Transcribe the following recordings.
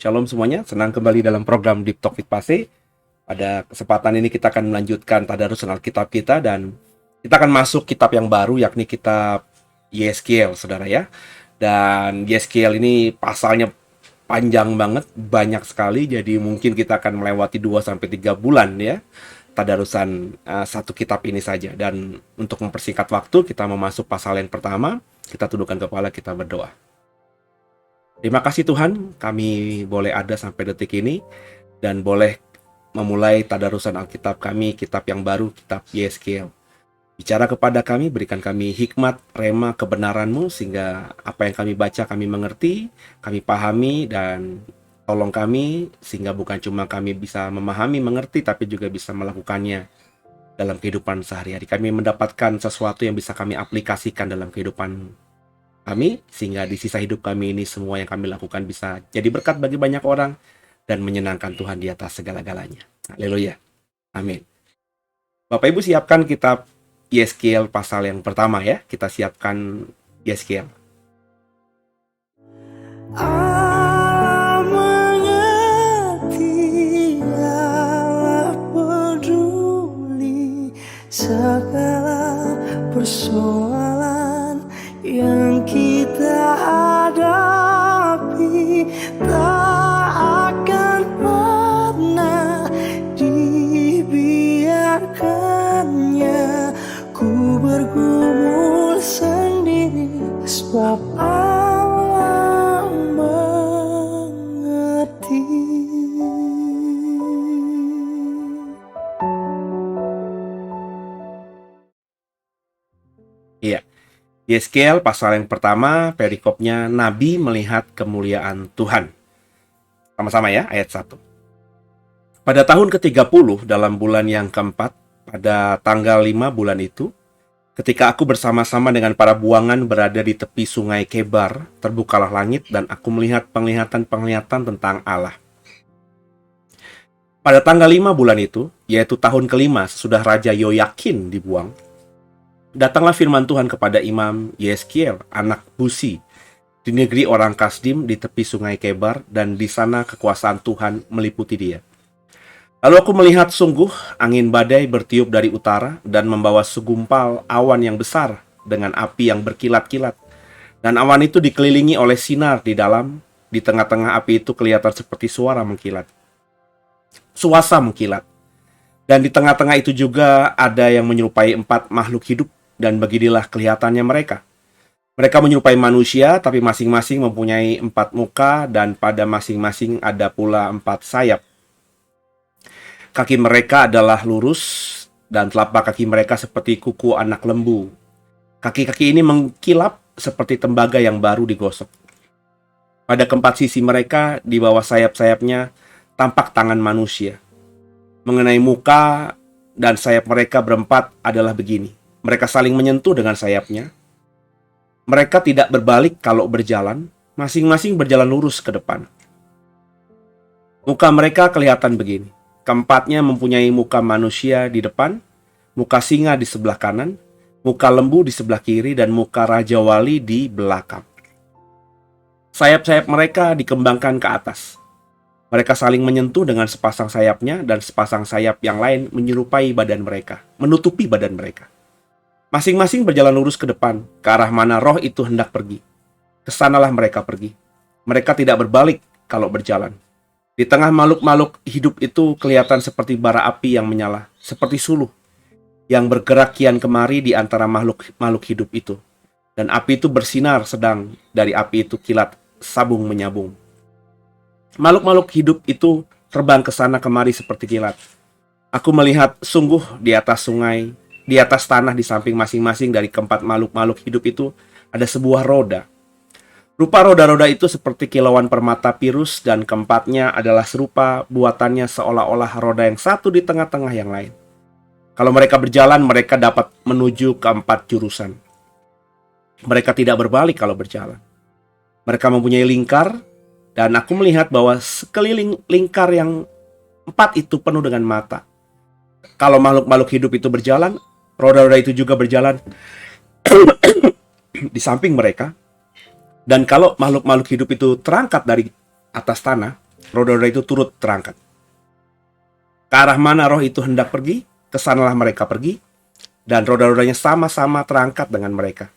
Shalom semuanya, senang kembali dalam program Deep Talk with Pase. Pada kesempatan ini kita akan melanjutkan tadarusan Alkitab kita dan kita akan masuk kitab yang baru, yakni kitab Yeskiel, saudara ya. Dan Yeskiel ini pasalnya panjang banget, banyak sekali, jadi mungkin kita akan melewati 2-3 bulan ya tadarusan satu kitab ini saja. Dan untuk mempersingkat waktu, kita memasuki pasal yang pertama. Kita tundukkan kepala, kita berdoa. Terima kasih Tuhan, kami boleh ada sampai detik ini dan boleh memulai tadarusan Alkitab kami, kitab yang baru, kitab Yeskiel. Bicara kepada kami, berikan kami hikmat, rema, kebenaran-Mu, sehingga apa yang kami baca kami mengerti, kami pahami, dan tolong kami, sehingga bukan cuma kami bisa memahami, mengerti, tapi juga bisa melakukannya dalam kehidupan sehari-hari. Kami mendapatkan sesuatu yang bisa kami aplikasikan dalam kehidupan kami, sehingga di sisa hidup kami ini semua yang kami lakukan bisa jadi berkat bagi banyak orang dan menyenangkan Tuhan di atas segala-galanya. Haleluya. Amin. Bapak Ibu siapkan kitab Yeskiel pasal yang pertama ya. Kita siapkan Yeskiel. Allah mengerti, Allah peduli segala persoalan yang kita hadapi, tak akan pernah dibiarkannya ku bergumul sendiri, sebab Allah mengerti. Iya. Yeskiel pasal yang pertama, perikopnya Nabi melihat kemuliaan Tuhan. Sama-sama ya, ayat 1. Pada tahun ke-30 dalam bulan yang keempat, pada tanggal 5 bulan itu, ketika aku bersama-sama dengan para buangan berada di tepi sungai Kebar, terbukalah langit dan aku melihat penglihatan-penglihatan tentang Allah. Pada tanggal 5 bulan itu, yaitu tahun kelima sesudah Raja Yoyakin dibuang, datanglah firman Tuhan kepada Imam Yeskiel, anak Busi, di negeri orang Kasdim di tepi sungai Kebar, dan di sana kekuasaan Tuhan meliputi dia. Lalu aku melihat sungguh angin badai bertiup dari utara dan membawa segumpal awan yang besar dengan api yang berkilat-kilat. Dan awan itu dikelilingi oleh sinar di dalam, di tengah-tengah api itu kelihatan seperti suara mengkilat. Suasa mengkilat. Dan di tengah-tengah itu juga ada yang menyerupai 4 makhluk hidup, dan beginilah kelihatannya mereka. Mereka menyerupai manusia, tapi masing-masing mempunyai 4 muka, dan pada masing-masing ada pula 4 sayap. Kaki mereka adalah lurus, dan telapak kaki mereka seperti kuku anak lembu. Kaki-kaki ini mengkilap seperti tembaga yang baru digosok. Pada keempat sisi mereka, di bawah sayap-sayapnya, tampak tangan manusia. Mengenai muka dan sayap mereka berempat adalah begini. Mereka saling menyentuh dengan sayapnya. Mereka tidak berbalik kalau berjalan, masing-masing berjalan lurus ke depan. Muka mereka kelihatan begini. Keempatnya mempunyai muka manusia di depan, muka singa di sebelah kanan, muka lembu di sebelah kiri, dan muka raja wali di belakang. Sayap-sayap mereka dikembangkan ke atas. Mereka saling menyentuh dengan sepasang sayapnya, dan sepasang sayap yang lain menyerupai badan mereka, menutupi badan mereka. Masing-masing berjalan lurus ke depan, ke arah mana roh itu hendak pergi. Kesanalah mereka pergi. Mereka tidak berbalik kalau berjalan. Di tengah makhluk-makhluk hidup itu kelihatan seperti bara api yang menyala, seperti suluh, yang bergerak kian kemari di antara makhluk-makhluk hidup itu. Dan api itu bersinar sedang, dari api itu kilat sabung menyabung. Makhluk-makhluk hidup itu terbang ke sana kemari seperti kilat. Aku melihat sungguh di atas sungai, di atas tanah di samping masing-masing dari keempat makhluk-makhluk hidup itu ada sebuah roda. Rupa roda-roda itu seperti kilauan permata pirus dan keempatnya adalah serupa buatannya seolah-olah roda yang satu di tengah-tengah yang lain. Kalau mereka berjalan, mereka dapat menuju ke 4 jurusan. Mereka tidak berbalik kalau berjalan. Mereka mempunyai lingkar, dan aku melihat bahwa sekeliling lingkar yang 4 itu penuh dengan mata. Kalau makhluk-makhluk hidup itu berjalan, roda-roda itu juga berjalan di samping mereka. Dan kalau makhluk-makhluk hidup itu terangkat dari atas tanah, roda-roda itu turut terangkat. Ke arah mana roh itu hendak pergi, kesanalah mereka pergi, dan roda-rodanya sama-sama terangkat dengan mereka.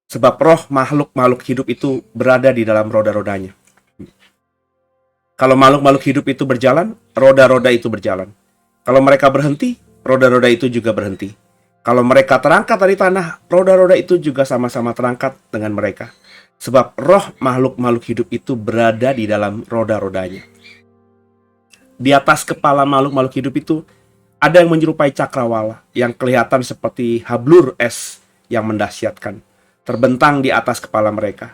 Sebab roh makhluk-makhluk hidup itu berada di dalam roda-rodanya. Kalau makhluk-makhluk hidup itu berjalan, roda-roda itu berjalan. Kalau mereka berhenti, roda-roda itu juga berhenti. Kalau mereka terangkat dari tanah, roda-roda itu juga sama-sama terangkat dengan mereka. Sebab roh makhluk-makhluk hidup itu berada di dalam roda-rodanya. Di atas kepala makhluk-makhluk hidup itu, ada yang menyerupai cakrawala, yang kelihatan seperti hablur es yang mendahsyatkan, terbentang di atas kepala mereka.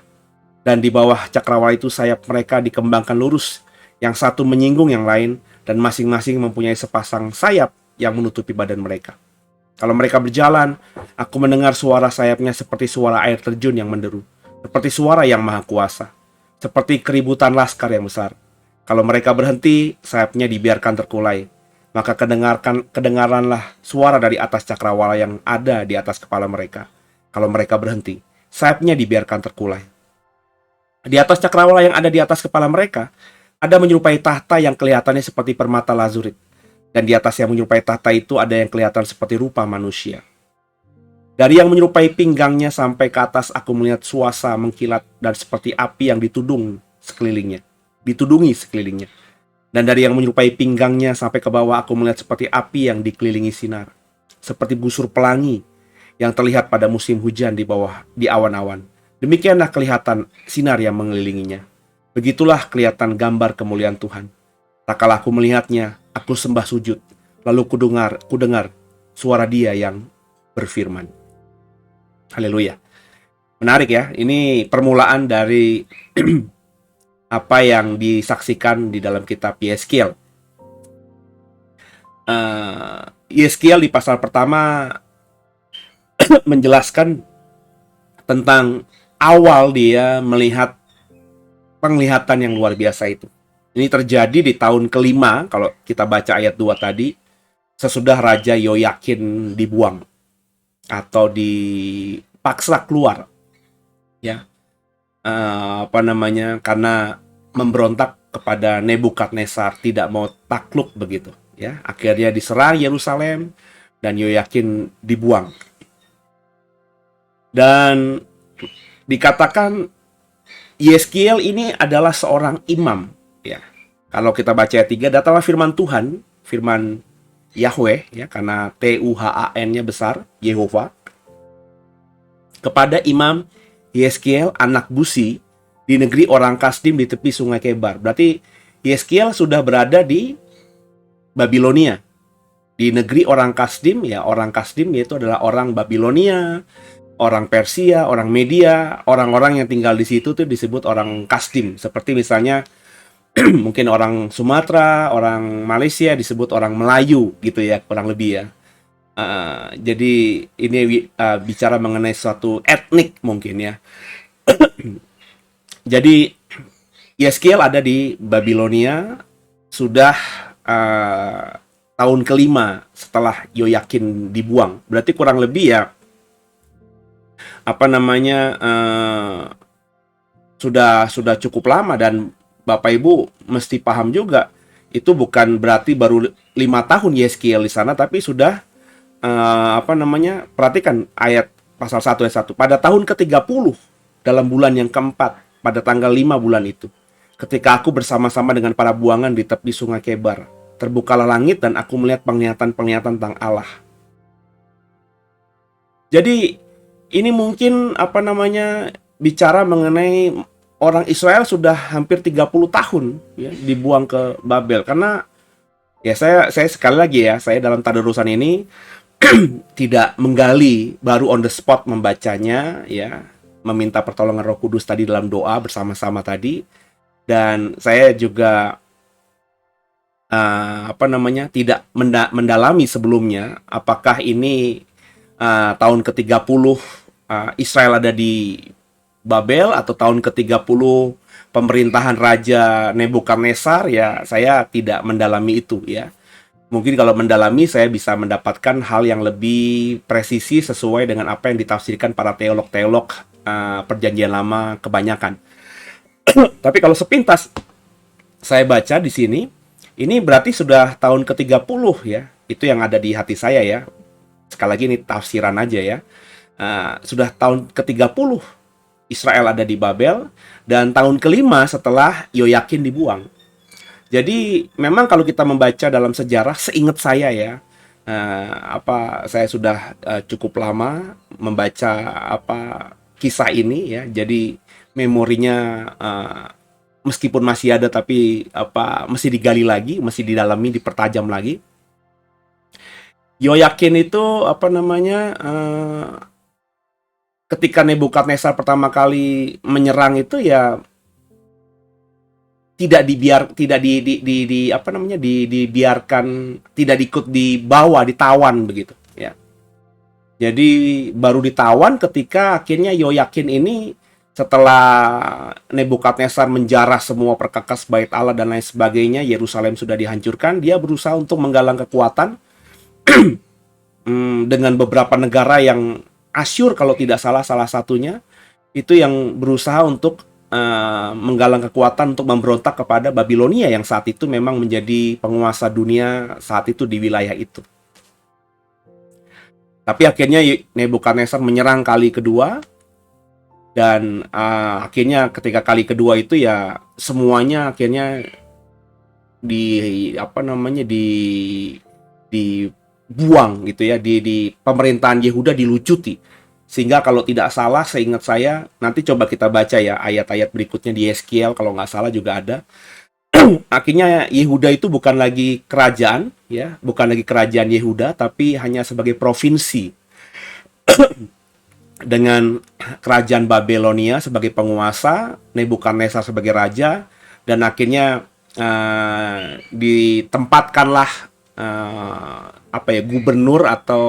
Dan di bawah cakrawala itu sayap mereka dikembangkan lurus, yang satu menyinggung yang lain, dan masing-masing mempunyai sepasang sayap yang menutupi badan mereka. Kalau mereka berjalan, aku mendengar suara sayapnya seperti suara air terjun yang menderu, seperti suara yang maha kuasa, seperti keributan laskar yang besar. Kalau mereka berhenti, sayapnya dibiarkan terkulai. Maka kedengaranlah suara dari atas cakrawala yang ada di atas kepala mereka. Kalau mereka berhenti, sayapnya dibiarkan terkulai. Di atas cakrawala yang ada di atas kepala mereka, ada menyerupai tahta yang kelihatannya seperti permata lazurit. Dan di atas yang menyerupai tahta itu ada yang kelihatan seperti rupa manusia. Dari yang menyerupai pinggangnya sampai ke atas aku melihat suasa mengkilat dan seperti api yang ditudungi sekelilingnya. Dan dari yang menyerupai pinggangnya sampai ke bawah aku melihat seperti api yang dikelilingi sinar. Seperti busur pelangi yang terlihat pada musim hujan di awan-awan. Demikianlah kelihatan sinar yang mengelilinginya. Begitulah kelihatan gambar kemuliaan Tuhan. Tak kala aku melihatnya, aku sembah sujud. Lalu kudengar suara Dia yang berfirman. Haleluya. Menarik ya, ini permulaan dari apa yang disaksikan di dalam kitab Yeskiel. Yeskiel di pasal pertama menjelaskan tentang awal dia melihat penglihatan yang luar biasa itu. Ini terjadi di tahun kelima, kalau kita baca ayat 2 tadi, sesudah Raja Yoyakin dibuang atau dipaksa keluar, ya, karena memberontak kepada Nebukadnezar, tidak mau takluk begitu, ya. Akhirnya diserang Yerusalem dan Yoyakin dibuang. Dan dikatakan Yeskiel ini adalah seorang imam, ya. Kalau kita baca ayat 3, datanglah firman Tuhan, firman Yahweh, ya, karena Tuhan-nya besar, Yehova, kepada imam Yeskiel anak Busi di negeri orang Kasdim di tepi sungai Kebar. Berarti Yeskiel sudah berada di Babilonia, di negeri orang Kasdim, ya. Orang Kasdim yaitu adalah orang Babilonia, orang Persia, orang Media, orang-orang yang tinggal di situ tuh disebut orang Kasdim. Seperti misalnya mungkin orang Sumatera, orang Malaysia disebut orang Melayu gitu ya, kurang lebih ya. Jadi ini bicara mengenai suatu etnik mungkin ya. Jadi Yeskiel ada di Babilonia sudah tahun kelima setelah Yoyakin dibuang. Berarti kurang lebih ya sudah cukup lama. Dan Bapak Ibu mesti paham juga, itu bukan berarti baru 5 tahun Yeskiel di sana, tapi sudah perhatikan ayat pasal 1 ayat 1. Pada tahun ke-30 dalam bulan yang keempat, pada tanggal 5 bulan itu, ketika aku bersama-sama dengan para buangan di tepi sungai Kebar, terbukalah langit dan aku melihat penglihatan-penglihatan tentang Allah. Jadi ini mungkin bicara mengenai orang Israel sudah hampir 30 tahun ya dibuang ke Babel. Karena ya saya sekali lagi ya, saya dalam tadarusan ini tidak menggali, baru on the spot membacanya ya, meminta pertolongan Roh Kudus tadi dalam doa bersama-sama tadi. Dan saya juga tidak mendalami sebelumnya apakah ini tahun ke-30 Israel ada di Babel atau tahun ke-30 pemerintahan Raja Nebukadnezar, ya saya tidak mendalami itu ya. Mungkin kalau mendalami saya bisa mendapatkan hal yang lebih presisi sesuai dengan apa yang ditafsirkan para teolog-teolog Perjanjian Lama kebanyakan. Tapi kalau sepintas saya baca di sini, ini berarti sudah tahun ke-30 ya. Itu yang ada di hati saya ya. Sekali lagi ini tafsiran aja ya. Sudah tahun ke-30 Israel ada di Babel, dan tahun kelima setelah Yoyakin dibuang. Jadi memang kalau kita membaca dalam sejarah, seingat saya ya, saya sudah cukup lama membaca kisah ini ya. Jadi memorinya meskipun masih ada, tapi mesti digali lagi, mesti didalami, dipertajam lagi. Yoyakin itu ketika Nebukadnezar pertama kali menyerang itu ya dibiarkan, tidak diikut dibawa, ditawan begitu ya. Jadi baru ditawan ketika akhirnya Yoyakin ini, setelah Nebukadnezar menjarah semua perkakas bait Allah dan lain sebagainya, Yerusalem sudah dihancurkan, dia berusaha untuk menggalang kekuatan dengan beberapa negara yang Asyur kalau tidak salah satunya, itu yang berusaha untuk menggalang kekuatan untuk memberontak kepada Babilonia yang saat itu memang menjadi penguasa dunia saat itu di wilayah itu. Tapi akhirnya Nebukadnezar menyerang kali kedua, dan akhirnya ketika kali kedua itu ya semuanya akhirnya dibuang gitu ya, di pemerintahan Yehuda dilucuti. Sehingga kalau tidak salah, seingat saya, nanti coba kita baca ya ayat-ayat berikutnya di Yeskiel, kalau nggak salah juga ada. Akhirnya Yehuda itu bukan lagi kerajaan ya, bukan lagi kerajaan Yehuda, tapi hanya sebagai provinsi dengan kerajaan Babilonia sebagai penguasa, Nebukadnezar sebagai raja, dan akhirnya ditempatkanlah gubernur atau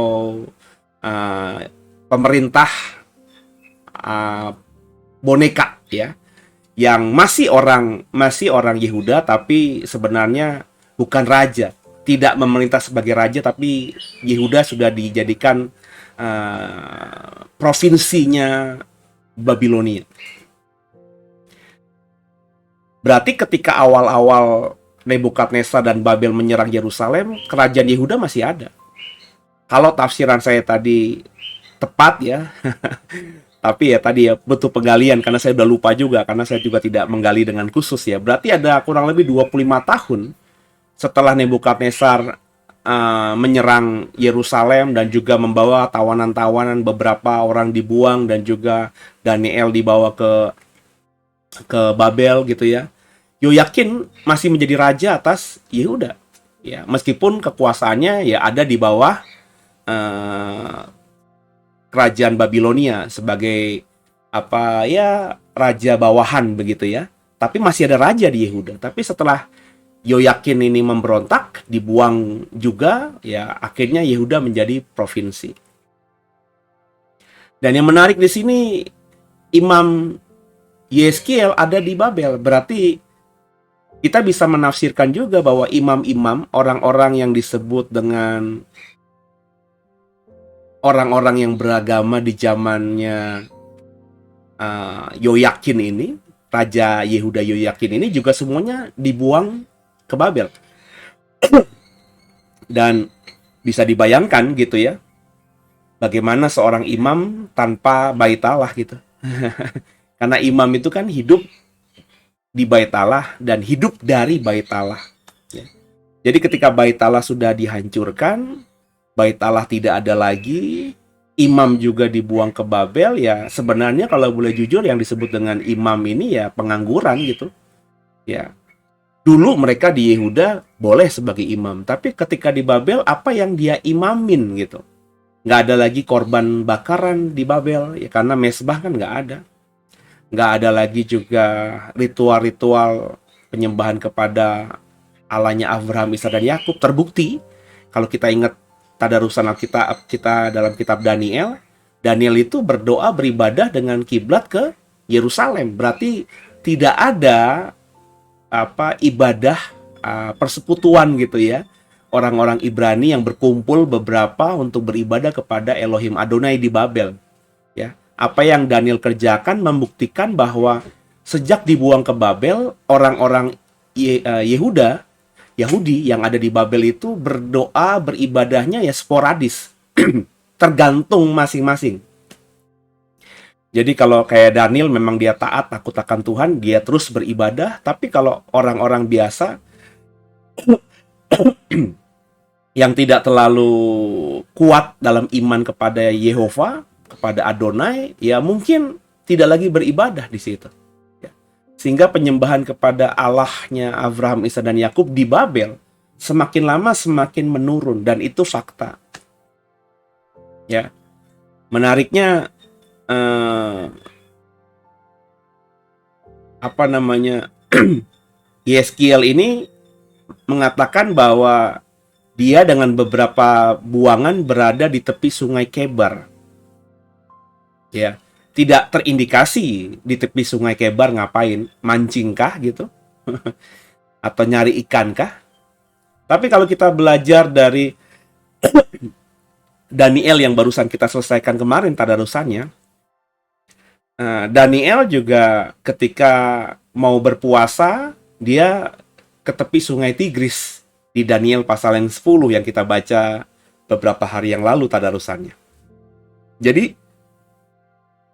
pemerintah boneka ya, yang masih orang Yehuda, tapi sebenarnya bukan raja, tidak memerintah sebagai raja, tapi Yehuda sudah dijadikan provinsinya Babilonia. Berarti ketika awal-awal Nebukadnezar dan Babel menyerang Yerusalem, kerajaan Yehuda masih ada. Kalau tafsiran saya tadi tepat ya, tapi ya tadi ya butuh penggalian karena saya udah lupa juga, karena saya juga tidak menggali dengan khusus ya. Berarti ada kurang lebih 25 tahun setelah Nebukadnezar menyerang Yerusalem dan juga membawa tawanan-tawanan, beberapa orang dibuang dan juga Daniel dibawa ke Babel gitu ya. Yoyakin masih menjadi raja atas Yehuda ya, meskipun kekuasaannya ya ada di bawah kerajaan Babilonia sebagai raja bawahan begitu ya, tapi masih ada raja di Yehuda. Tapi setelah Yoyakin ini memberontak, dibuang juga ya, akhirnya Yehuda menjadi provinsi. Dan yang menarik di sini, Imam Yeskiel ada di Babel. Berarti kita bisa menafsirkan juga bahwa imam-imam, orang-orang yang disebut dengan orang-orang yang beragama di zamannya Yoyakin ini, Raja Yehuda Yoyakin ini juga semuanya dibuang ke Babel. Dan bisa dibayangkan gitu ya, bagaimana seorang imam tanpa bait Allah gitu. Karena imam itu kan hidup di bait Allah dan hidup dari bait Allah ya. Jadi ketika bait Allah sudah dihancurkan, bait Allah tidak ada lagi, imam juga dibuang ke Babel ya, sebenarnya kalau boleh jujur yang disebut dengan imam ini ya pengangguran gitu ya. Dulu mereka di Yehuda boleh sebagai imam, tapi ketika di Babel apa yang dia imamin gitu, nggak ada lagi korban bakaran di Babel ya, karena mesbah kan nggak ada. Nggak ada lagi juga ritual-ritual penyembahan kepada Allahnya Abraham, Ishak dan Yakub. Terbukti kalau kita ingat tadarusan Alkitab kita dalam kitab Daniel, Daniel itu berdoa beribadah dengan kiblat ke Yerusalem. Berarti tidak ada ibadah persekutuan gitu ya, orang-orang Ibrani yang berkumpul beberapa untuk beribadah kepada Elohim Adonai di Babel ya. Apa yang Daniel kerjakan membuktikan bahwa sejak dibuang ke Babel, orang-orang Yehuda, Yahudi yang ada di Babel itu berdoa, beribadahnya ya sporadis. Tergantung masing-masing. Jadi kalau kayak Daniel memang dia taat, takut akan Tuhan, dia terus beribadah. Tapi kalau orang-orang biasa yang tidak terlalu kuat dalam iman kepada Yehova, kepada Adonai, ya mungkin tidak lagi beribadah di situ. Ya. Sehingga penyembahan kepada Allahnya Abraham, Ishak, dan Yakub di Babel semakin lama semakin menurun, dan itu fakta. Ya, menariknya Yeskiel ini mengatakan bahwa dia dengan beberapa buangan berada di tepi sungai Kebar. Ya, tidak terindikasi di tepi sungai Kebar ngapain, mancingkah gitu, atau nyari ikan kah? Tapi kalau kita belajar dari Daniel yang barusan kita selesaikan kemarin tadarusannya, Daniel juga ketika mau berpuasa, dia ke tepi sungai Tigris di Daniel pasal yang 10 yang kita baca beberapa hari yang lalu tadarusannya. Jadi,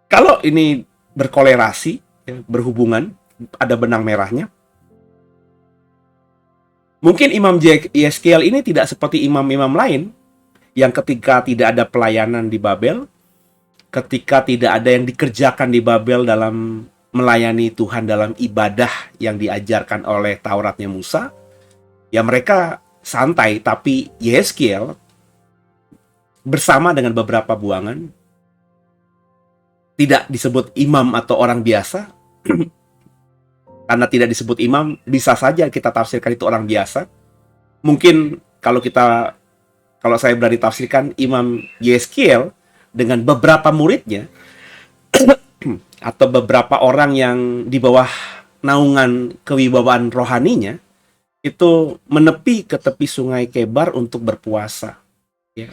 kalau ini berkolerasi, ya, berhubungan, ada benang merahnya, mungkin Imam Yeskiel ini tidak seperti imam-imam lain yang ketika tidak ada pelayanan di Babel, ketika tidak ada yang dikerjakan di Babel dalam melayani Tuhan dalam ibadah yang diajarkan oleh Tauratnya Musa, ya mereka santai. Tapi Yeskiel bersama dengan beberapa buangan, tidak disebut imam atau orang biasa. Karena tidak disebut imam, bisa saja kita tafsirkan itu orang biasa. Mungkin kalau saya berani tafsirkan, Imam Yeskiel dengan beberapa muridnya atau beberapa orang yang di bawah naungan kewibawaan rohaninya itu menepi ke tepi sungai Kebar untuk berpuasa. Ya.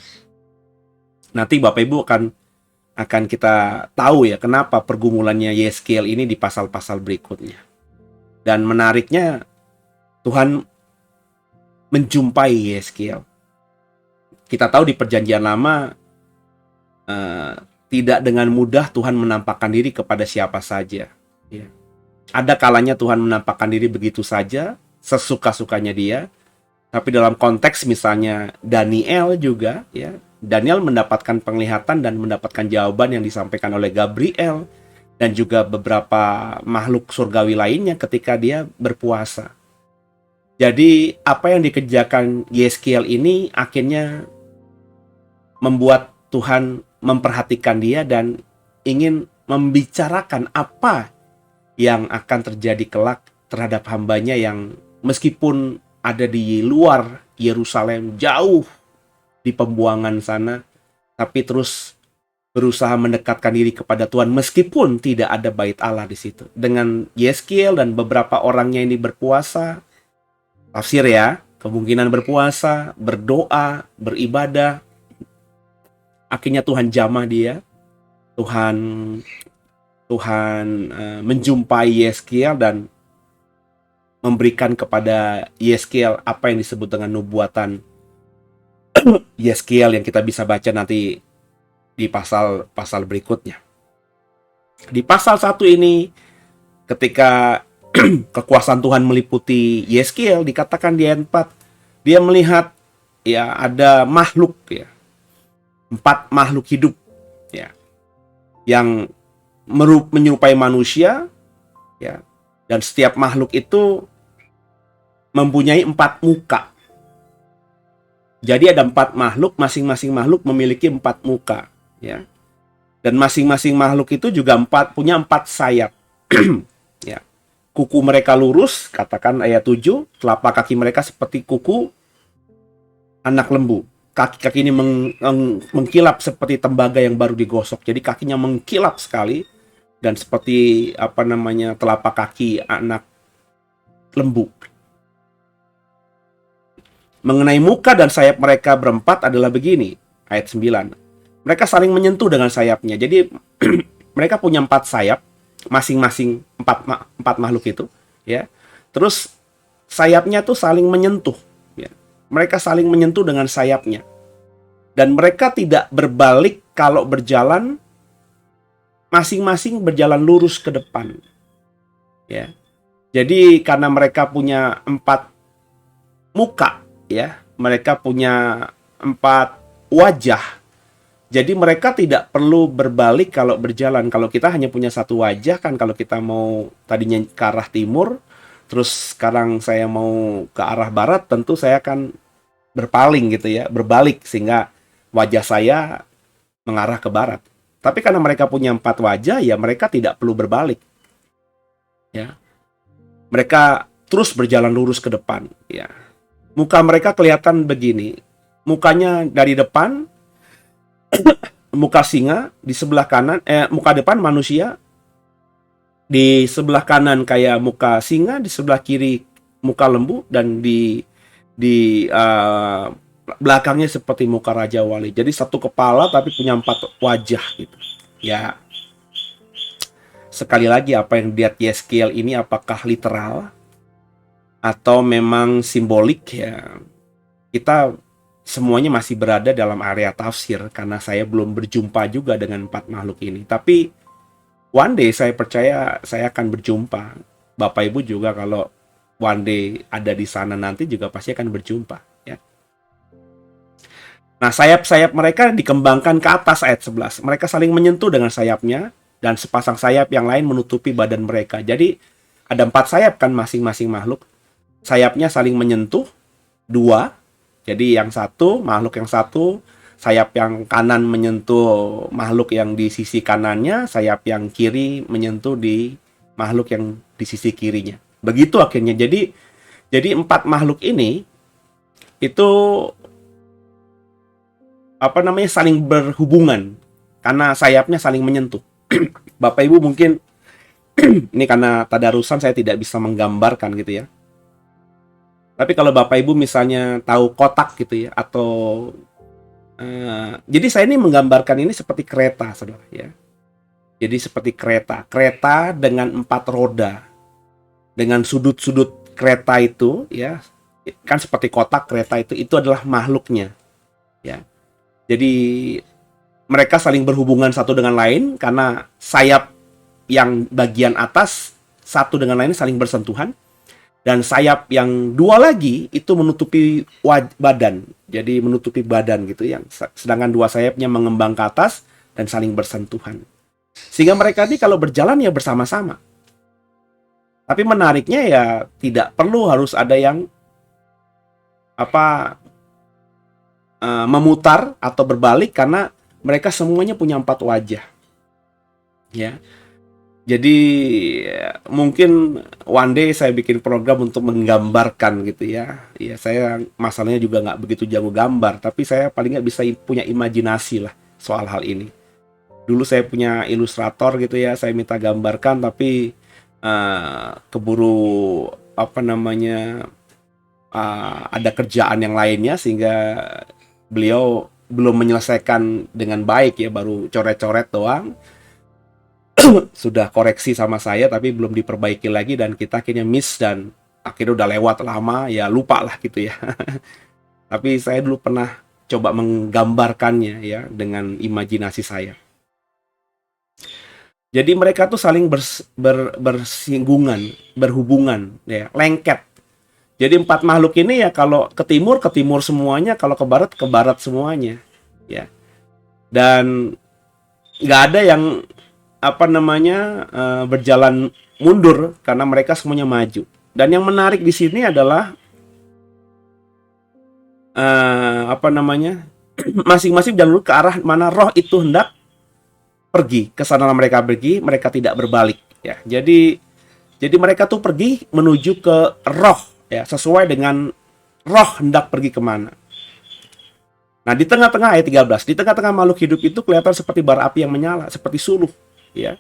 Nanti Bapak Ibu akan kita tahu ya kenapa pergumulannya Yeskiel ini di pasal-pasal berikutnya. Dan menariknya, Tuhan menjumpai Yeskiel. Kita tahu di Perjanjian Lama tidak dengan mudah Tuhan menampakkan diri kepada siapa saja. Ya. Ada kalanya Tuhan menampakkan diri begitu saja, sesuka-sukanya dia. Tapi dalam konteks misalnya Daniel juga, ya, Daniel mendapatkan penglihatan dan mendapatkan jawaban yang disampaikan oleh Gabriel dan juga beberapa makhluk surgawi lainnya ketika dia berpuasa. Jadi apa yang dikerjakan Yeskiel ini akhirnya membuat Tuhan memperhatikan dia dan ingin membicarakan apa yang akan terjadi kelak terhadap hambanya yang meskipun ada di luar Yerusalem, jauh di pembuangan sana, tapi terus berusaha mendekatkan diri kepada Tuhan meskipun tidak ada bait Allah di situ. Dengan Yeskiel dan beberapa orangnya ini berpuasa, tafsir ya, kemungkinan berpuasa, berdoa, beribadah, akhirnya Tuhan jamah dia. Tuhan menjumpai Yeskiel dan memberikan kepada Yeskiel apa yang disebut dengan nubuatan Yeskiel yang kita bisa baca nanti di pasal berikutnya. Di pasal 1 ini, ketika kekuasaan Tuhan meliputi Yeskiel, dikatakan di ayat 4, dia melihat ya ada makhluk ya, 4 makhluk hidup ya, yang menyerupai manusia ya, dan setiap makhluk itu mempunyai 4 muka. Jadi ada 4 makhluk, masing-masing makhluk memiliki 4 muka ya. Dan masing-masing makhluk itu juga punya 4 sayap. Ya. Kuku mereka lurus, katakan ayat 7, telapak kaki mereka seperti kuku anak lembu. Kaki-kaki ini mengkilap seperti tembaga yang baru digosok. Jadi kakinya mengkilap sekali dan seperti telapak kaki anak lembu. Mengenai muka dan sayap mereka berempat adalah begini, ayat 9. Mereka saling menyentuh dengan sayapnya. Jadi mereka punya 4 sayap, masing-masing 4 makhluk itu, ya. Terus sayapnya tuh saling menyentuh. Ya. Mereka saling menyentuh dengan sayapnya. Dan mereka tidak berbalik kalau berjalan, masing-masing berjalan lurus ke depan. Ya. Jadi karena mereka punya 4 muka, ya, mereka punya 4 wajah. Jadi mereka tidak perlu berbalik kalau berjalan. Kalau kita hanya punya 1 wajah kan, kalau kita mau tadinya ke arah timur, terus sekarang saya mau ke arah barat, tentu saya akan berpaling gitu ya, berbalik sehingga wajah saya mengarah ke barat. Tapi karena mereka punya 4 wajah, ya mereka tidak perlu berbalik. Ya. Mereka terus berjalan lurus ke depan, ya. Muka mereka kelihatan begini. Mukanya dari depan, muka singa, di sebelah kanan, muka depan manusia, di sebelah kanan kayak muka singa, di sebelah kiri muka lembu, dan di belakangnya seperti muka Raja Wali. Jadi satu kepala tapi punya 4 wajah gitu. Ya, sekali lagi apa yang dilihat Yeskiel ini apakah literal atau memang simbolik, ya kita semuanya masih berada dalam area tafsir karena saya belum berjumpa juga dengan 4 makhluk ini. Tapi one day saya percaya saya akan berjumpa. Bapak Ibu juga kalau one day ada di sana nanti juga pasti akan berjumpa, ya. Nah, sayap-sayap mereka dikembangkan ke atas ayat 11. Mereka saling menyentuh dengan sayapnya dan sepasang sayap yang lain menutupi badan mereka. Jadi ada 4 sayap kan masing-masing makhluk. Sayapnya saling menyentuh 2. Jadi yang satu, makhluk yang satu, sayap yang kanan menyentuh makhluk yang di sisi kanannya, sayap yang kiri menyentuh di makhluk yang di sisi kirinya. Begitu akhirnya. Jadi 4 makhluk ini itu saling berhubungan karena sayapnya saling menyentuh. Bapak Ibu mungkin ini karena tadarusan saya tidak bisa menggambarkan gitu ya. Tapi kalau Bapak Ibu misalnya tahu kotak gitu ya, atau jadi saya ini menggambarkan ini seperti kereta, saudara ya. Jadi seperti kereta dengan 4 roda, dengan sudut-sudut kereta itu ya, kan seperti kotak kereta itu adalah makhluknya, ya. Jadi mereka saling berhubungan satu dengan lain karena sayap yang bagian atas satu dengan lain saling bersentuhan. Dan sayap yang 2 lagi itu menutupi badan. Jadi menutupi badan gitu. Sedangkan 2 sayapnya mengembang ke atas dan saling bersentuhan. Sehingga mereka ini kalau berjalan ya bersama-sama. Tapi menariknya ya tidak perlu harus ada yang memutar atau berbalik karena mereka semuanya punya 4 wajah. Ya. Jadi mungkin one day saya bikin program untuk menggambarkan gitu ya. Ya saya masalahnya juga nggak begitu jago gambar, tapi saya paling nggak bisa punya imajinasi lah soal hal ini. Dulu saya punya ilustrator gitu ya, saya minta gambarkan tapi keburu ada kerjaan yang lainnya sehingga beliau belum menyelesaikan dengan baik ya, baru coret-coret doang. Sudah koreksi sama saya tapi belum diperbaiki lagi dan kita akhirnya miss dan akhirnya udah lewat lama ya, lupa lah gitu ya. Tapi saya dulu pernah coba menggambarkannya ya dengan imajinasi saya. Jadi mereka tuh saling bersinggungan, berhubungan ya, lengket. Jadi 4 makhluk ini ya kalau ke timur semuanya, kalau ke barat semuanya ya. Dan nggak ada yang berjalan mundur karena mereka semuanya maju. Dan yang menarik di sini adalah masing-masing jalur ke arah mana roh itu hendak pergi. Ke sana mereka pergi, mereka tidak berbalik ya. Jadi mereka tuh pergi menuju ke roh ya, sesuai dengan roh hendak pergi kemana. Nah, di tengah-tengah ayat 13, di tengah-tengah makhluk hidup itu kelihatan seperti bara api yang menyala, seperti suluh ya,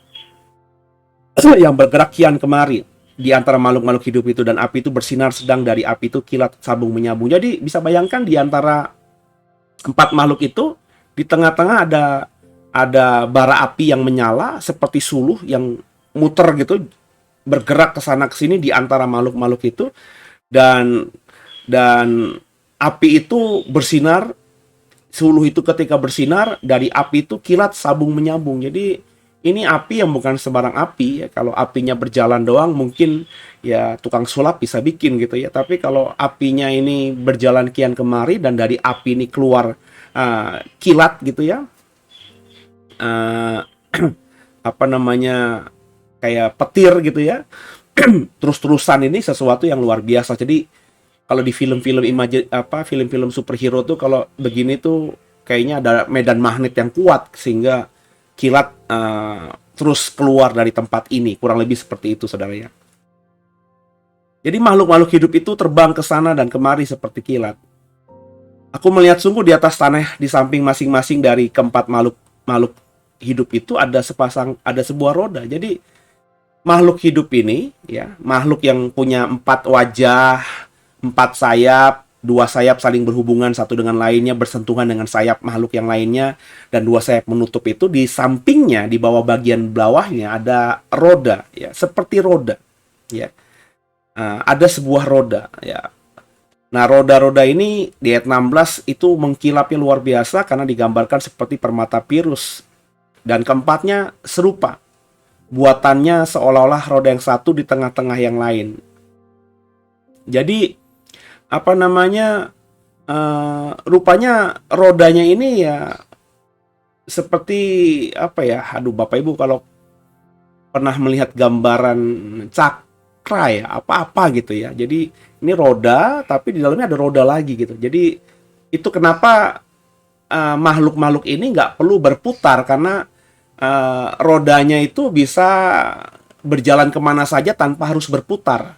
yang bergerak kian kemari di antara makhluk-makhluk hidup itu, dan api itu bersinar sedang dari api itu kilat sabung menyambung. Jadi bisa bayangkan di antara 4 makhluk itu di tengah-tengah ada bara api yang menyala seperti suluh yang muter gitu, bergerak ke sana ke sini di antara makhluk-makhluk itu, dan api itu bersinar, suluh itu ketika bersinar dari api itu kilat sabung menyambung. Jadi ini api yang bukan sembarang api ya. Kalau apinya berjalan doang mungkin ya tukang sulap bisa bikin gitu ya. Tapi kalau apinya ini berjalan kian kemari dan dari api ini keluar kilat gitu ya, apa namanya, kayak petir gitu ya, terus-terusan, ini sesuatu yang luar biasa. Jadi kalau di film-film film-film superhero tuh kalau begini tuh kayaknya ada medan magnet yang kuat sehingga kilat terus keluar dari tempat ini. Kurang lebih seperti itu, saudara ya. Jadi makhluk-makhluk hidup itu terbang ke sana dan kemari seperti kilat. Aku melihat sungguh di atas tanah di samping masing-masing dari keempat makhluk hidup itu ada sebuah roda. Jadi makhluk hidup ini ya, makhluk yang punya 4 wajah, 4 sayap, 2 sayap saling berhubungan satu dengan lainnya, bersentuhan dengan sayap makhluk yang lainnya, dan 2 sayap menutup itu. Di sampingnya, di bawah bagian bawahnya ada roda ya, seperti roda ya. Ada sebuah roda ya. Nah, roda-roda ini di ayat 16 itu mengkilapnya luar biasa karena digambarkan seperti permata Pirus. Dan keempatnya serupa. Buatannya seolah-olah roda yang satu di tengah-tengah yang lain. Jadi, apa namanya, rupanya rodanya ini ya seperti, apa ya, aduh Bapak Ibu kalau pernah melihat gambaran cakra ya, apa-apa gitu ya. Jadi, ini roda, tapi di dalamnya ada roda lagi gitu. Jadi, itu kenapa makhluk-makhluk ini nggak perlu berputar, karena rodanya itu bisa berjalan kemana saja tanpa harus berputar.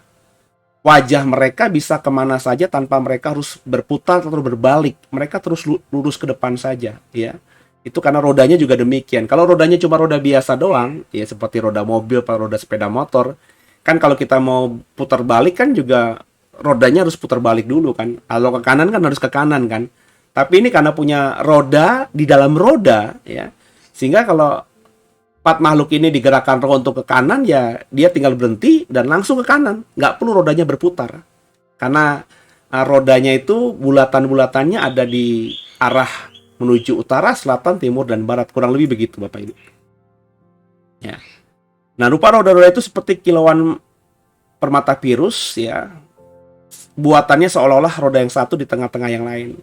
Wajah mereka bisa kemana saja tanpa mereka harus berputar atau berbalik. Mereka terus lurus ke depan saja, ya. Itu karena rodanya juga demikian. Kalau rodanya cuma roda biasa doang, ya seperti roda mobil atau roda sepeda motor, kan kalau kita mau putar balik kan juga rodanya harus putar balik dulu kan. Kalau ke kanan kan harus ke kanan kan. Tapi ini karena punya roda di dalam roda ya, sehingga kalau 4 makhluk ini digerakkan roh untuk ke kanan, ya dia tinggal berhenti dan langsung ke kanan. Nggak perlu rodanya berputar. Karena rodanya itu bulatan-bulatannya ada di arah menuju utara, selatan, timur, dan barat. Kurang lebih begitu Bapak Ibu. Ya. Nah, rupa roda-roda itu seperti kilauan permata Pirus ya. Buatannya seolah-olah roda yang satu di tengah-tengah yang lain.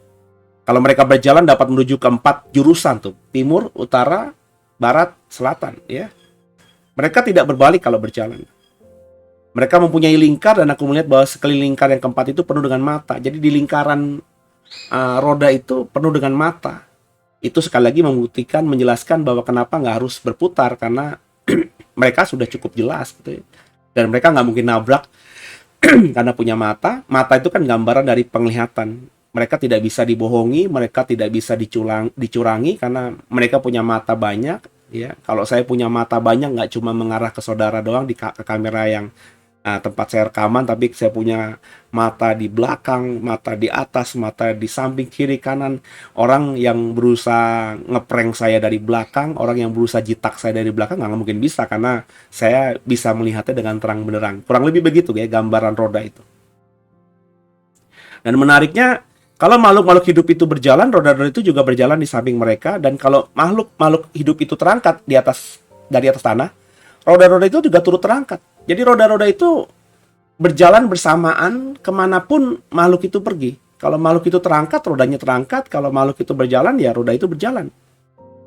Kalau mereka berjalan dapat menuju ke 4 jurusan tuh, timur, utara, barat, selatan ya. Mereka tidak berbalik kalau berjalan. Mereka mempunyai lingkar, dan aku melihat bahwa sekeliling lingkar yang keempat itu penuh dengan mata. Jadi di lingkaran roda itu penuh dengan mata. Itu sekali lagi membuktikan, menjelaskan bahwa kenapa nggak harus berputar, karena mereka sudah cukup jelas gitu ya. Dan mereka nggak mungkin nabrak karena punya mata. Mata itu kan gambaran dari penglihatan. Mereka tidak bisa dibohongi, mereka tidak bisa dicurangi karena mereka punya mata banyak. Ya, kalau saya punya mata banyak, nggak cuma mengarah ke saudara doang ke kamera yang tempat saya rekaman, tapi saya punya mata di belakang, mata di atas, mata di samping, kiri, kanan. Orang yang berusaha ngeprank saya dari belakang, orang yang berusaha jitak saya dari belakang nggak mungkin bisa, karena saya bisa melihatnya dengan terang benderang. Kurang lebih begitu ya gambaran roda itu. Dan menariknya, kalau makhluk-makhluk hidup itu berjalan, roda-roda itu juga berjalan di samping mereka. Dan kalau makhluk-makhluk hidup itu terangkat dari atas tanah, roda-roda itu juga turut terangkat. Jadi roda-roda itu berjalan bersamaan kemanapun makhluk itu pergi. Kalau makhluk itu terangkat, rodanya terangkat. Kalau makhluk itu berjalan, ya roda itu berjalan.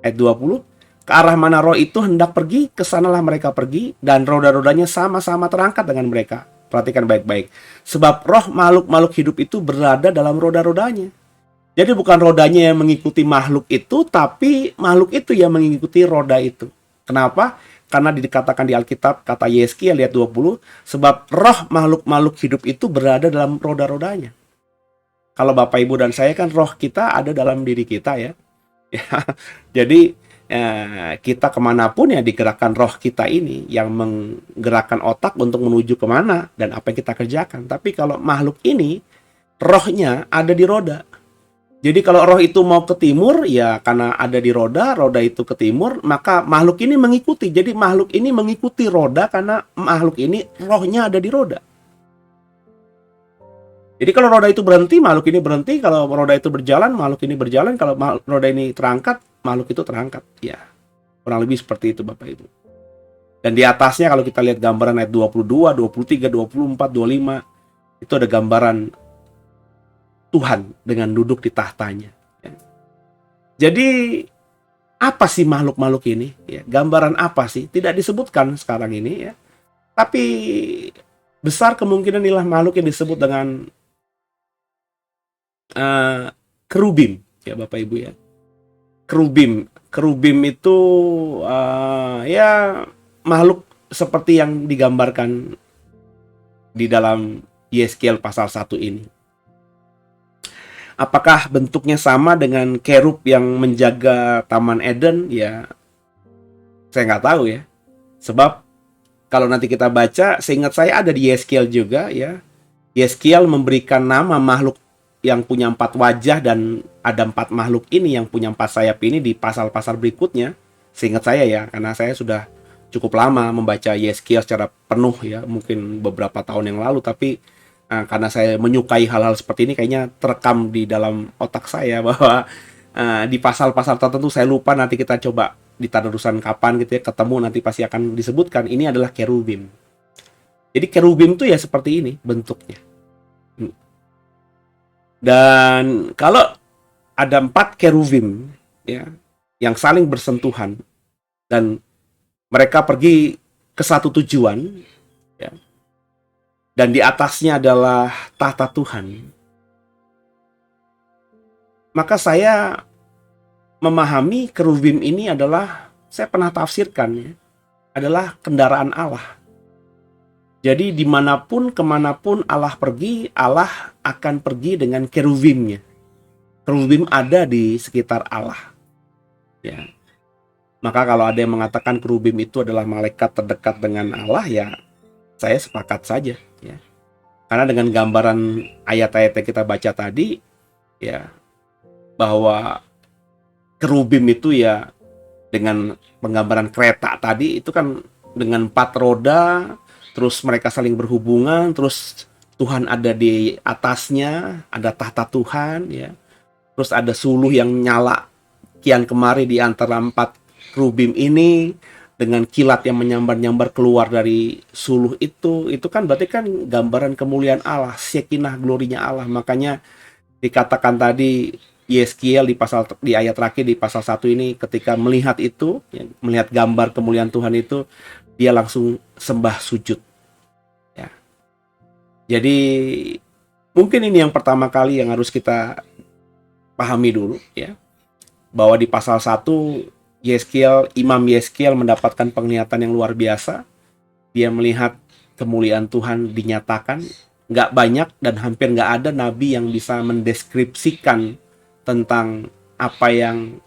Ayat 20, ke arah mana roh itu hendak pergi, kesanalah mereka pergi, dan roda-rodanya sama-sama terangkat dengan mereka. Perhatikan baik-baik. Sebab roh makhluk-makhluk hidup itu berada dalam roda-rodanya. Jadi bukan rodanya yang mengikuti makhluk itu, tapi makhluk itu yang mengikuti roda itu. Kenapa? Karena dikatakan di Alkitab, kata Yeskiel ayat 20, sebab roh makhluk-makhluk hidup itu berada dalam roda-rodanya. Kalau Bapak Ibu dan saya kan roh kita ada dalam diri kita ya. Jadi kita kemanapun ya digerakkan roh kita ini yang menggerakkan otak untuk menuju kemana dan apa yang kita kerjakan. Tapi kalau makhluk ini, rohnya ada di roda. Jadi kalau roh itu mau ke timur, ya karena ada di roda, roda itu ke timur, maka makhluk ini mengikuti. Jadi makhluk ini mengikuti roda karena makhluk ini rohnya ada di roda. Jadi kalau roda itu berhenti, makhluk ini berhenti. Kalau roda itu berjalan, makhluk ini berjalan. Kalau roda ini terangkat, makhluk itu terangkat. Ya, kurang lebih seperti itu Bapak Ibu. Dan di atasnya kalau kita lihat gambaran ayat 22, 23, 24, 25, itu ada gambaran Tuhan dengan duduk di tahtanya. Ya. Jadi apa sih makhluk-makhluk ini? Ya, gambaran apa sih? Tidak disebutkan sekarang ini ya. Tapi besar kemungkinan inilah makhluk yang disebut dengan kerubim ya Bapak Ibu ya. Kerubim itu ya makhluk seperti yang digambarkan di dalam Yeskiel pasal 1 ini. Apakah bentuknya sama dengan kerub yang menjaga Taman Eden? Ya, saya nggak tahu ya. Sebab kalau nanti kita baca, seingat saya ada di Yeskiel juga ya. Yeskiel memberikan nama makhluk yang punya 4 wajah dan ada 4 makhluk ini yang punya 4 sayap ini di pasal-pasal berikutnya. Seingat saya ya, karena saya sudah cukup lama membaca Yeskiel secara penuh ya, mungkin beberapa tahun yang lalu, tapi karena saya menyukai hal-hal seperti ini, kayaknya terekam di dalam otak saya bahwa di pasal-pasal tertentu saya lupa, nanti kita coba di tadarusan kapan gitu ya, ketemu nanti pasti akan disebutkan ini adalah kerubim. Jadi kerubim itu ya seperti ini bentuknya. Dan kalau ada 4 kerubim ya yang saling bersentuhan dan mereka pergi ke satu tujuan ya, dan di atasnya adalah tahta Tuhan, maka saya memahami kerubim ini adalah, saya pernah tafsirkan ya, adalah kendaraan Allah. Jadi dimanapun, kemanapun Allah pergi, Allah akan pergi dengan kerubimnya. Kerubim ada di sekitar Allah. Ya. Maka kalau ada yang mengatakan kerubim itu adalah malaikat terdekat dengan Allah, ya saya sepakat saja. Ya. Karena dengan gambaran ayat-ayat yang kita baca tadi, ya bahwa kerubim itu ya dengan penggambaran kereta tadi itu kan dengan 4 roda, terus mereka saling berhubungan, terus Tuhan ada di atasnya, ada tahta Tuhan ya. Terus ada suluh yang nyala kian kemari di antara 4 kerubim ini dengan kilat yang menyambar-nyambar keluar dari suluh itu kan berarti kan gambaran kemuliaan Allah, Shekinah glorinya Allah. Makanya dikatakan tadi Yeskiel di ayat terakhir di pasal 1 ini, ketika melihat itu, ya, melihat gambar kemuliaan Tuhan itu, dia langsung sembah sujud. Ya. Jadi mungkin ini yang pertama kali yang harus kita pahami dulu ya, bahwa di pasal 1 Imam Yeskiel mendapatkan penglihatan yang luar biasa. Dia melihat kemuliaan Tuhan dinyatakan. Nggak banyak dan hampir nggak ada nabi yang bisa mendeskripsikan tentang apa yang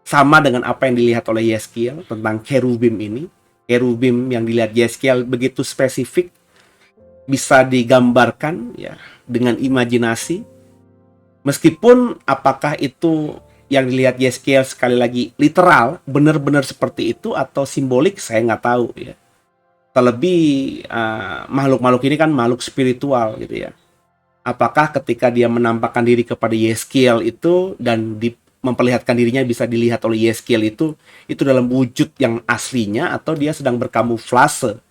sama dengan apa yang dilihat oleh Yeskiel tentang kerubim ini. Kerubim yang dilihat Yeskiel begitu spesifik, bisa digambarkan ya dengan imajinasi. Meskipun apakah itu yang dilihat Yeskiel sekali lagi literal, benar-benar seperti itu atau simbolik, saya nggak tahu ya. Terlebih makhluk-makhluk ini kan makhluk spiritual gitu ya. Apakah ketika dia menampakkan diri kepada Yeskiel itu dan memperlihatkan dirinya bisa dilihat oleh Yeskiel itu dalam wujud yang aslinya atau dia sedang berkamuflase?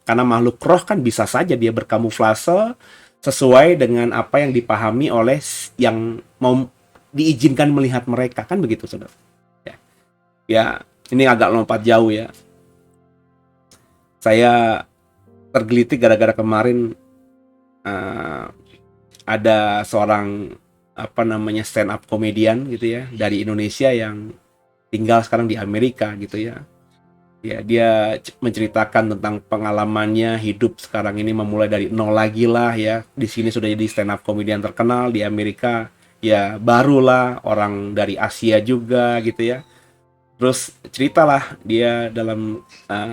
Karena makhluk roh kan bisa saja dia berkamuflase sesuai dengan apa yang dipahami oleh yang mau diizinkan melihat mereka, kan begitu saudara. Ya, ini agak lompat jauh ya. Saya tergelitik gara-gara kemarin ada seorang stand up komedian gitu ya dari Indonesia yang tinggal sekarang di Amerika gitu ya. Ya, dia menceritakan tentang pengalamannya hidup sekarang ini memulai dari nol lagi lah ya. Di sini sudah jadi stand up komedian terkenal, di Amerika ya barulah, orang dari Asia juga gitu ya. Terus ceritalah dia dalam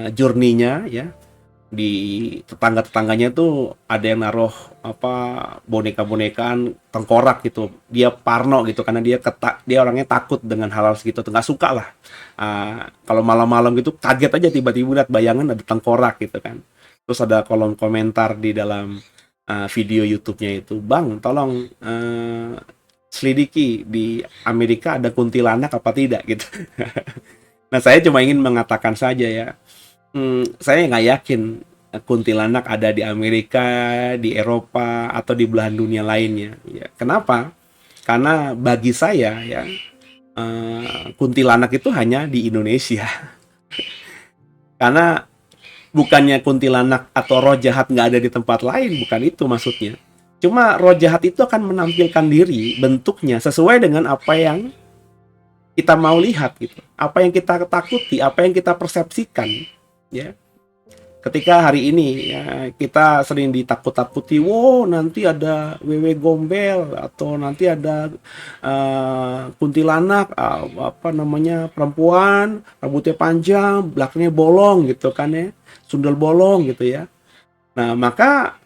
journey-nya ya, di tetangga-tetangganya tuh ada yang naruh boneka-bonekaan tengkorak gitu. Dia parno gitu karena dia orangnya takut dengan hal-hal segitu tuh, nggak suka lah. Kalau malam-malam gitu kaget aja tiba-tiba lihat bayangan ada tengkorak gitu kan. Terus ada kolom komentar di dalam video YouTube-nya itu, "Bang, tolong selidiki di Amerika ada kuntilanak apa tidak," gitu. Nah, saya cuma ingin mengatakan saja ya, saya nggak yakin kuntilanak ada di Amerika, di Eropa, atau di belahan dunia lainnya. Ya, kenapa? Karena bagi saya ya, kuntilanak itu hanya di Indonesia. Karena bukannya kuntilanak atau roh jahat nggak ada di tempat lain, bukan itu maksudnya. Cuma roh jahat itu akan menampilkan diri, bentuknya sesuai dengan apa yang kita mau lihat gitu, apa yang kita takuti, apa yang kita persepsikan, ya. Ketika hari ini ya, kita sering ditakut-takuti, wow nanti ada wewe gombel atau nanti ada kuntilanak, apa namanya, perempuan rambutnya panjang, belakangnya bolong gitu kan ya, sundel bolong gitu ya. Nah, maka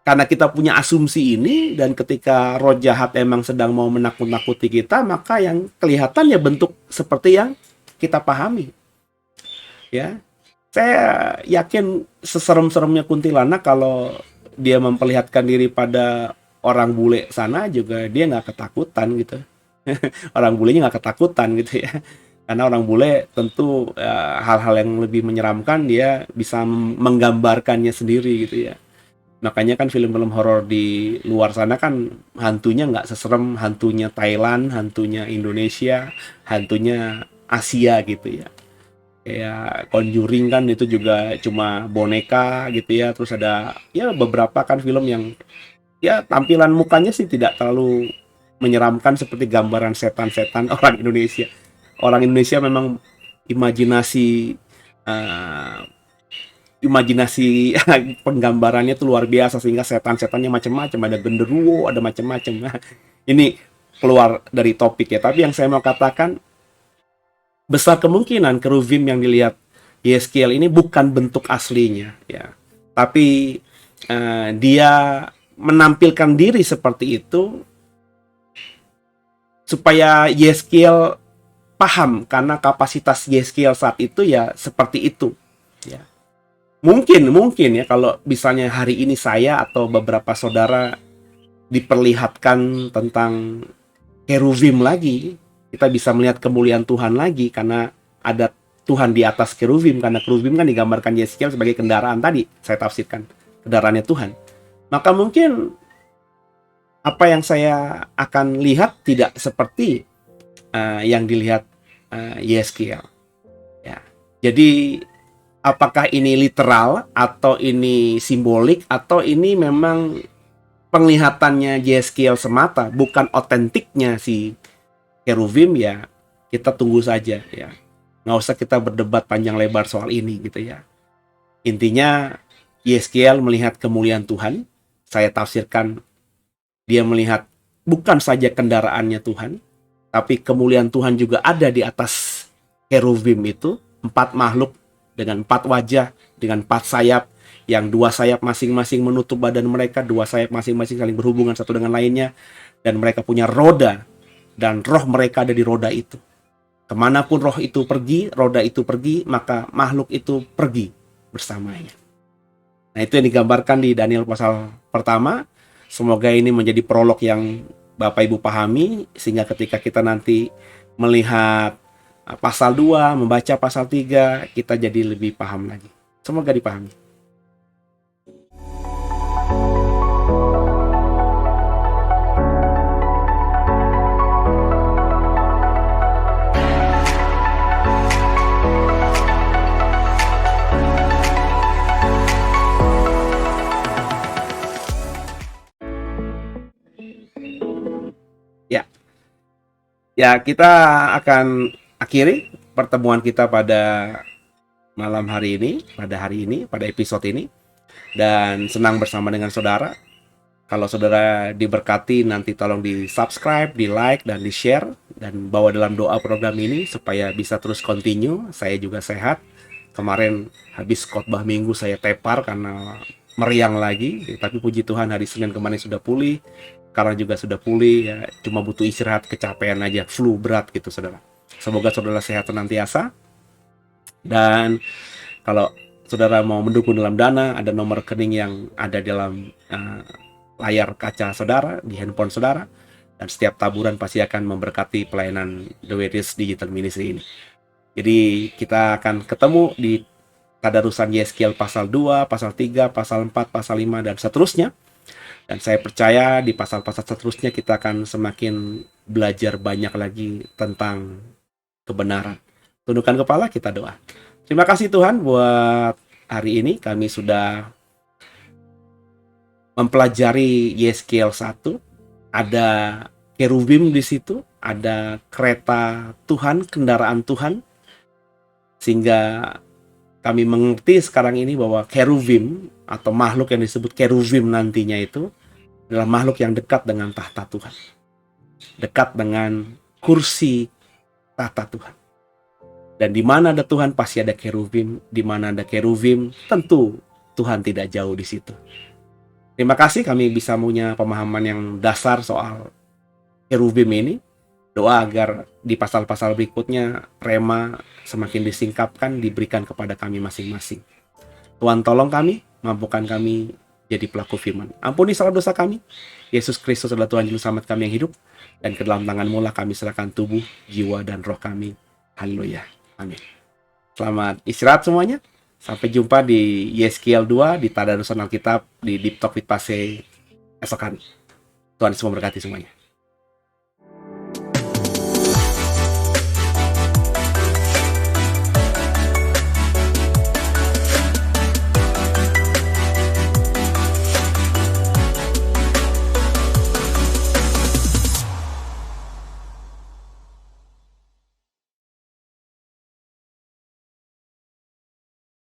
karena kita punya asumsi ini, dan ketika roh jahat emang sedang mau menakut-nakuti kita, maka yang kelihatan ya bentuk seperti yang kita pahami. Ya, saya yakin seserem-seremnya kuntilanak, kalau dia memperlihatkan diri pada orang bule sana juga dia nggak ketakutan gitu. Orang bulenya nggak ketakutan gitu ya. Karena orang bule tentu hal-hal yang lebih menyeramkan dia bisa menggambarkannya sendiri gitu ya. Makanya kan film-film horor di luar sana kan hantunya nggak seserem hantunya Thailand, hantunya Indonesia, hantunya Asia gitu ya. Kayak Conjuring kan itu juga cuma boneka gitu ya. Terus ada ya beberapa kan film yang ya tampilan mukanya sih tidak terlalu menyeramkan seperti gambaran setan-setan orang Indonesia. Orang Indonesia memang imajinasi uh, imajinasi penggambarannya tuh luar biasa, sehingga setan-setannya macam-macam, ada genderuwo, ada macam-macam. Nah, ini keluar dari topik ya, tapi yang saya mau katakan, besar kemungkinan keruvim yang dilihat Yeskiel ini bukan bentuk aslinya ya, tapi dia menampilkan diri seperti itu supaya Yeskiel paham, karena kapasitas Yeskiel saat itu ya seperti itu ya. Mungkin ya kalau misalnya hari ini saya atau beberapa saudara diperlihatkan tentang keruvim lagi, kita bisa melihat kemuliaan Tuhan lagi karena ada Tuhan di atas keruvim, karena keruvim kan digambarkan Yeskiel sebagai kendaraan tadi, saya tafsirkan kendaraannya Tuhan. Maka mungkin apa yang saya akan lihat tidak seperti yang dilihat Yeskiel ya. Jadi apakah ini literal atau ini simbolik atau ini memang penglihatannya Yeskiel semata, bukan otentiknya si keruvim, ya kita tunggu saja ya. Nggak usah kita berdebat panjang lebar soal ini gitu ya. Intinya Yeskiel melihat kemuliaan Tuhan. Saya tafsirkan dia melihat bukan saja kendaraannya Tuhan, tapi kemuliaan Tuhan juga ada di atas keruvim itu. 4 makhluk dengan 4 wajah, dengan 4 sayap, yang 2 sayap masing-masing menutup badan mereka, 2 sayap masing-masing saling berhubungan satu dengan lainnya, dan mereka punya roda, dan roh mereka ada di roda itu. Kemanapun roh itu pergi, roda itu pergi, maka makhluk itu pergi bersamanya. Nah, itu yang digambarkan di Daniel pasal pertama. Semoga ini menjadi prolog yang Bapak Ibu pahami, sehingga ketika kita nanti melihat pasal 2, membaca pasal 3, kita jadi lebih paham lagi. Semoga dipahami. Ya, kita akan akhiri pertemuan kita pada malam hari ini, pada episode ini. Dan senang bersama dengan saudara. Kalau saudara diberkati, nanti tolong di-subscribe, di-like, dan di-share. Dan bawa dalam doa program ini supaya bisa terus continue. Saya juga sehat. Kemarin habis khotbah minggu saya tepar karena meriang lagi. Tapi puji Tuhan hari Senin kemarin sudah pulih. Sekarang juga sudah pulih ya, cuma butuh istirahat, kecapean aja, flu berat gitu saudara. Semoga saudara sehat senantiasa. Dan kalau saudara mau mendukung dalam dana, ada nomor rekening yang ada dalam layar kaca saudara, di handphone saudara, dan setiap taburan pasti akan memberkati pelayanan The Witness Digital Ministry ini. Jadi kita akan ketemu di tadarusan Yeskiel pasal 2, pasal 3, pasal 4, pasal 5, dan seterusnya. Dan saya percaya di pasal-pasal seterusnya kita akan semakin belajar banyak lagi tentang kebenaran. Tundukkan kepala, kita doa. Terima kasih Tuhan buat hari ini. Kami sudah mempelajari Yeskiel 1. Ada kerubim di situ, ada kereta Tuhan, kendaraan Tuhan. Sehingga kami mengerti sekarang ini bahwa kerubim atau makhluk yang disebut kerubim nantinya itu adalah makhluk yang dekat dengan tahta Tuhan. Dekat dengan kursi tahta Tuhan. Dan di mana ada Tuhan pasti ada kerubim, di mana ada kerubim tentu Tuhan tidak jauh di situ. Terima kasih kami bisa punya pemahaman yang dasar soal kerubim ini. Doa agar di pasal-pasal berikutnya rema semakin disingkapkan, diberikan kepada kami masing-masing. Tuhan tolong kami, mampukan kami jadi pelaku firman. Ampuni salah dosa kami. Yesus Kristus adalah Tuhan Juru Selamat kami yang hidup. Dan ke dalam tangan-Mu lah kami serahkan tubuh, jiwa, dan roh kami. Haleluya. Amin. Selamat istirahat semuanya. Sampai jumpa di Yeskiel 2, di Tadarusan Alkitab, di Deep Talk with Pastor esok hari. Tuhan Yesus memberkati semuanya.